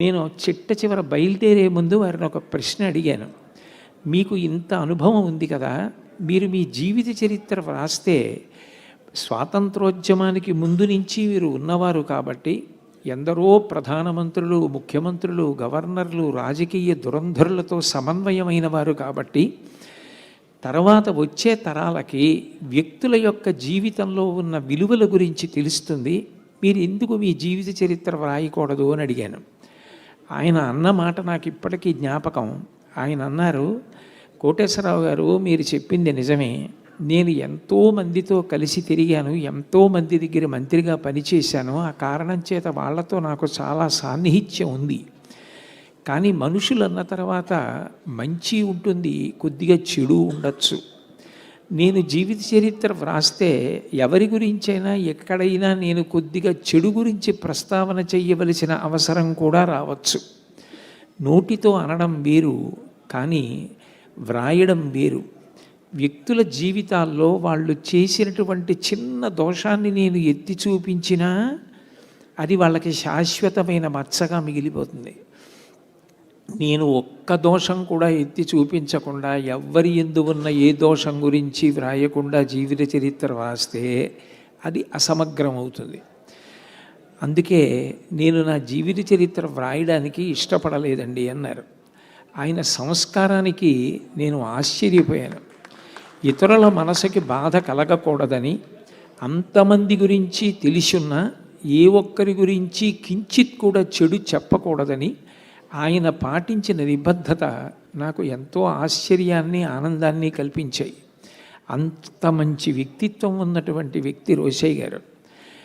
నేను చిట్ట చివర బయలుదేరే ముందు వారిని ఒక ప్రశ్న అడిగాను. మీకు ఇంత అనుభవం ఉంది కదా, మీరు మీ జీవిత చరిత్ర వ్రాస్తే స్వాతంత్రోద్యమానికి ముందు నుంచి మీరు ఉన్నవారు కాబట్టి, ఎందరో ప్రధానమంత్రులు, ముఖ్యమంత్రులు, గవర్నర్లు, రాజకీయ దురంధరులతో సమన్వయమైన వారు కాబట్టి, తర్వాత వచ్చే తరాలకి వ్యక్తుల యొక్క జీవితంలో ఉన్న విలువల గురించి తెలుస్తుంది. మీరు ఎందుకు మీ జీవిత చరిత్ర వ్రాయకూడదు అని అడిగాను. ఆయన అన్న మాట నాకు ఇప్పటికీ జ్ఞాపకం. ఆయన అన్నారు, కోటేశ్వరరావు గారు, మీరు చెప్పింది నిజమే. నేను ఎంతోమందితో కలిసి తిరిగాను, ఎంతోమంది దగ్గర మంత్రిగా పనిచేశాను. ఆ కారణం చేత వాళ్ళతో నాకు చాలా సాన్నిహిత్యం ఉంది. కానీ మనుషులు అన్న తర్వాత మంచి ఉంటుంది, కొద్దిగా చెడు ఉండొచ్చు. నేను జీవిత చరిత్ర వ్రాస్తే ఎవరి గురించైనా ఎక్కడైనా నేను కొద్దిగా చెడు గురించి ప్రస్తావన చేయవలసిన అవసరం కూడా రావచ్చు. నోటితో అనడం వేరు, కానీ వ్రాయడం వేరు. వ్యక్తుల జీవితాల్లో వాళ్ళు చేసినటువంటి చిన్న దోషాన్ని నేను ఎత్తి చూపించినా అది వాళ్ళకి శాశ్వతమైన మచ్చగా మిగిలిపోతుంది. నేను ఒక్క దోషం కూడా ఎత్తి చూపించకుండా, ఎవ్వరి ఎందు ఉన్న ఏ దోషం గురించి వ్రాయకుండా జీవిత చరిత్ర వ్రాస్తే అది అసమగ్రం అవుతుంది. అందుకే నేను నా జీవిత చరిత్ర వ్రాయడానికి ఇష్టపడలేదండి అన్నారు. ఆయన సంస్కారానికి నేను ఆశ్చర్యపోయాను. ఇతరుల మనసుకి బాధ కలగకూడదని, అంతమంది గురించి తెలిసున్నా ఏ ఒక్కరి గురించి కించిత్ కూడా చెడు చెప్పకూడదని ఆయన పాటించిన నిబద్ధత నాకు ఎంతో ఆశ్చర్యాన్ని, ఆనందాన్ని కల్పించాయి. అంత మంచి వ్యక్తిత్వం ఉన్నటువంటి వ్యక్తి రోశయ్య గారు.